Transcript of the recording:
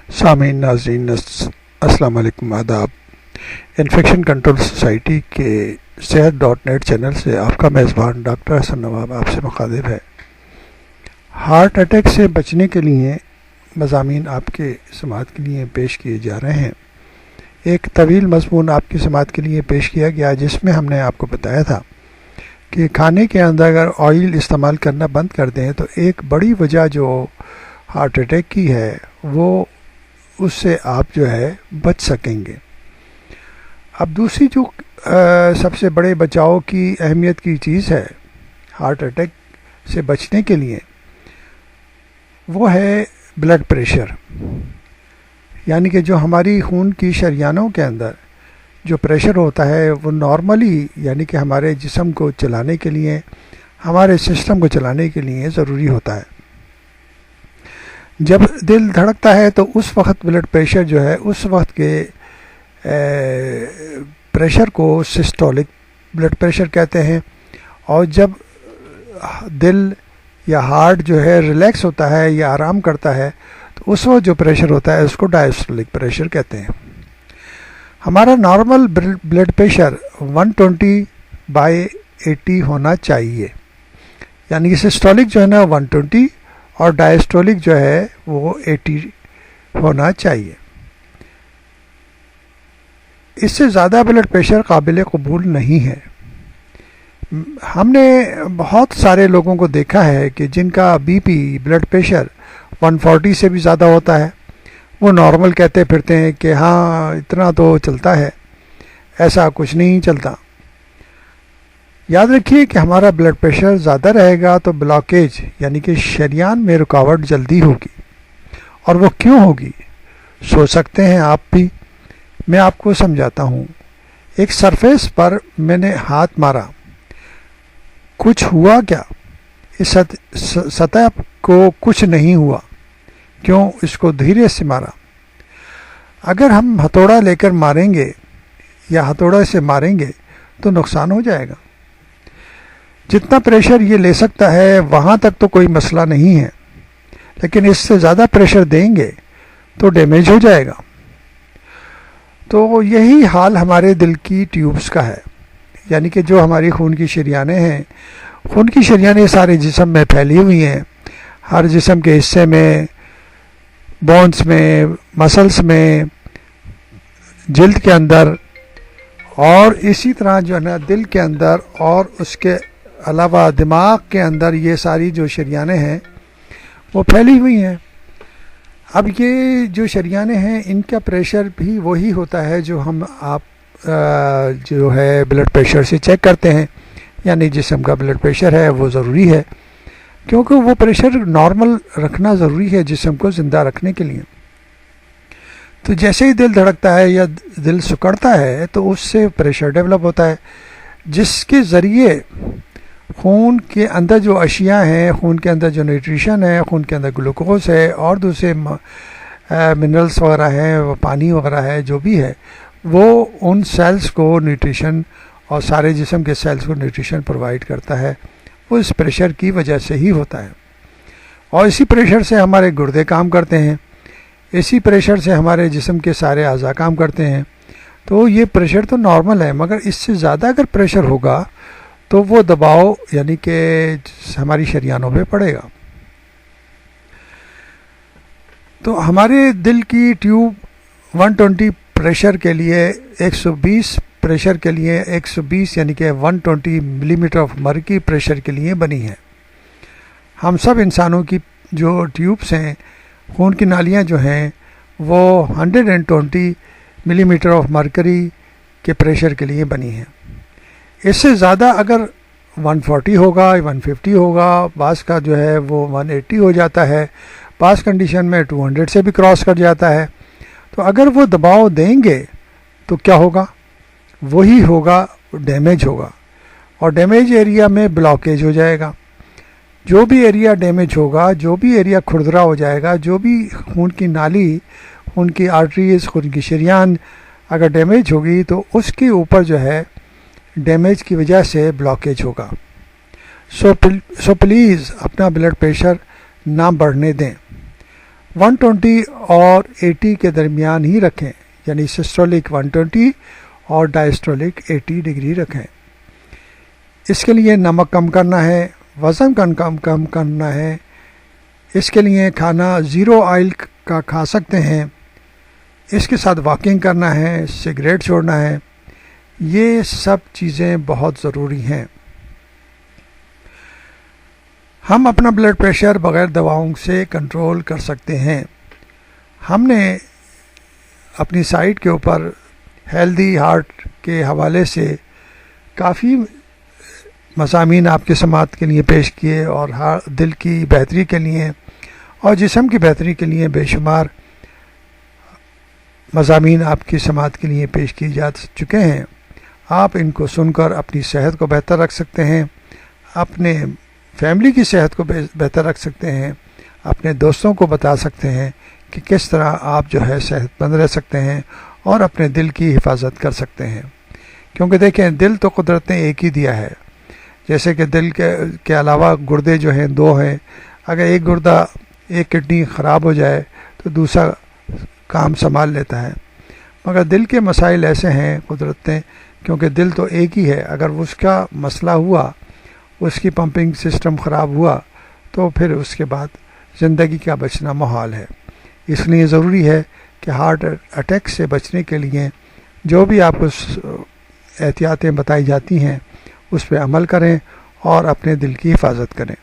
सामीन नाज़रीन अस्सलाम वालेकुम आदाब। इन्फेक्शन कंट्रोल सोसाइटी के सेहत.नेट चैनल से आपका मेज़बान डॉक्टर हसन नवाब आपसे मुखातिब है। हार्ट अटैक से बचने के लिए मज़ामीन आपके समाअत के लिए पेश किए जा रहे हैं। एक तवील मज़मून आपकी समाअत के लिए पेश किया गया जिसमें हमने आपको बताया था कि खाने के अंदर अगर ऑयल इस्तेमाल करना बंद कर दें तो एक बड़ी वजह जो हार्ट अटैक की है वो उससे आप जो है बच सकेंगे। अब दूसरी जो सबसे बड़े बचाव की अहमियत की चीज़ है हार्ट अटैक से बचने के लिए वो है ब्लड प्रेशर, यानी कि जो हमारी खून की शरियानों के अंदर जो प्रेशर होता है वो नॉर्मली यानी कि हमारे जिस्म को चलाने के लिए, हमारे सिस्टम को चलाने के लिए ज़रूरी होता है। जब दिल धड़कता है तो उस वक्त ब्लड प्रेशर जो है उस वक्त के प्रेशर को सिस्टोलिक ब्लड प्रेशर कहते हैं, और जब दिल या हार्ट जो है रिलैक्स होता है या आराम करता है तो उस वक्त जो प्रेशर होता है उसको डायस्टोलिक प्रेशर कहते हैं। हमारा नॉर्मल ब्लड प्रेशर 120/80 होना चाहिए, यानी कि सिस्टोलिक जो है ना 120 और डायस्टोलिक जो है वो 80 होना चाहिए। इससे ज़्यादा ब्लड प्रेशर काबिल कबूल नहीं है। हमने बहुत सारे लोगों को देखा है कि जिनका बीपी ब्लड प्रेशर 140 से भी ज़्यादा होता है, वो नॉर्मल कहते फिरते हैं कि हाँ इतना तो चलता है, ऐसा कुछ नहीं चलता। याद रखिए कि हमारा ब्लड प्रेशर ज़्यादा रहेगा तो ब्लॉकेज यानी कि शरीयान में रुकावट जल्दी होगी। और वो क्यों होगी सोच सकते हैं आप भी, मैं आपको समझाता हूँ। एक सरफेस पर मैंने हाथ मारा, कुछ हुआ क्या? इस सतह को कुछ नहीं हुआ, क्यों? इसको धीरे से मारा। अगर हम हथौड़ा लेकर मारेंगे या हथौड़ा से मारेंगे तो नुकसान हो जाएगा। जितना प्रेशर ये ले सकता है वहाँ तक तो कोई मसला नहीं है, लेकिन इससे ज़्यादा प्रेशर देंगे तो डैमेज हो जाएगा। तो यही हाल हमारे दिल की ट्यूब्स का है, यानी कि जो हमारी खून की शरियानें हैं, खून की शरियानें सारे जिस्म में फैली हुई हैं, हर जिस्म के हिस्से में, बोन्स में, मसल्स में, जल्द के अंदर, और इसी तरह जो है ना दिल के अंदर, और उसके अलावा दिमाग के अंदर ये सारी जो शरियानें हैं वो फैली हुई हैं। अब ये जो शरियानें हैं इनका प्रेशर भी वही होता है जो हम आप जो है ब्लड प्रेशर से चेक करते हैं, यानी जिस्म का ब्लड प्रेशर है वो ज़रूरी है, क्योंकि वो प्रेशर नॉर्मल रखना ज़रूरी है जिस्म को ज़िंदा रखने के लिए। तो जैसे ही दिल धड़कता है या दिल सिकुड़ता है तो उससे प्रेशर डेवलप होता है, जिसके ज़रिए खून के अंदर जो अशिया हैं, खून के अंदर जो न्यूट्रिशन है, खून के अंदर ग्लूकोज है और दूसरे मिनरल्स वगैरह हैं, पानी वगैरह है, जो भी है वो उन सेल्स को न्यूट्रिशन और सारे जिस्म के सेल्स को न्यूट्रिशन प्रोवाइड करता है। वो इस प्रेशर की वजह से ही होता है, और इसी प्रेशर से हमारे गुर्दे काम करते हैं, इसी प्रेशर से हमारे जिस्म के सारे अज़ा काम करते हैं। तो ये प्रेशर तो नॉर्मल है, मगर इससे ज़्यादा अगर प्रेशर होगा तो वो दबाव यानी कि हमारी शरियानों पे पड़ेगा। तो हमारे दिल की ट्यूब 120 प्रेशर के लिए 120 प्रेशर के लिए 120 यानी कि 120 मिलीमीटर ऑफ मर्क्यूरी प्रेशर के लिए बनी है। हम सब इंसानों की जो ट्यूब्स हैं, खून की नालियाँ जो हैं वो 120 मिलीमीटर ऑफ मर्क्यूरी के प्रेशर के लिए बनी हैं। इससे ज़्यादा अगर 140 होगा, 150 होगा, बास का जो है वो 180 हो जाता है, बास कंडीशन में 200 से भी क्रॉस कर जाता है। तो अगर वो दबाव देंगे तो क्या होगा? वही होगा, डैमेज होगा, और डैमेज एरिया में ब्लॉकेज हो जाएगा। जो भी एरिया डैमेज होगा, जो भी एरिया खुरदरा हो जाएगा, जो भी खून की नाली, खून की आर्टरीज, खून की शरियान अगर डैमेज होगी तो उसके ऊपर जो है डैमेज की वजह से ब्लॉकेज होगा। सो प्लीज़ अपना ब्लड प्रेशर ना बढ़ने दें। 120 और 80 के दरमियान ही रखें, यानी सिस्टोलिक 120 और डायस्टोलिक 80 डिग्री रखें। इसके लिए नमक कम करना है, वज़न कम करना है। इसके लिए खाना ज़ीरो ऑयल का खा सकते हैं। इसके साथ वॉकिंग करना है, सिगरेट छोड़ना है। ये सब चीज़ें बहुत ज़रूरी हैं। हम अपना ब्लड प्रेशर बग़ैर दवाओं से कंट्रोल कर सकते हैं। हमने अपनी साइट के ऊपर हेल्दी हार्ट के हवाले से काफ़ी मज़ामीन आपके समात के लिए पेश किए और दिल की बेहतरी के लिए और जिस्म की बेहतरी के लिए बेशुमार मज़ामीन आपकी समात के लिए पेश किए जा चुके हैं। आप इनको सुनकर अपनी सेहत को बेहतर रख सकते हैं, अपने फैमिली की सेहत को बेहतर रख सकते हैं, अपने दोस्तों को बता सकते हैं कि किस तरह आप जो है सेहतमंद रह सकते हैं और अपने दिल की हिफाजत कर सकते हैं। क्योंकि देखें, दिल तो कुदरत ने एक ही दिया है। जैसे कि दिल के अलावा गुर्दे जो हैं 2 हैं। अगर एक किडनी ख़राब हो जाए तो दूसरा काम संभाल लेता है, मगर दिल के मसाइल ऐसे हैं कुदरत ने, क्योंकि दिल तो एक ही है। अगर उसका मसला हुआ, उसकी पंपिंग सिस्टम ख़राब हुआ, तो फिर उसके बाद ज़िंदगी का बचना मुहाल है। इसलिए ज़रूरी है कि हार्ट अटैक से बचने के लिए जो भी आपको एहतियातें बताई जाती हैं उस पर अमल करें और अपने दिल की हिफाजत करें।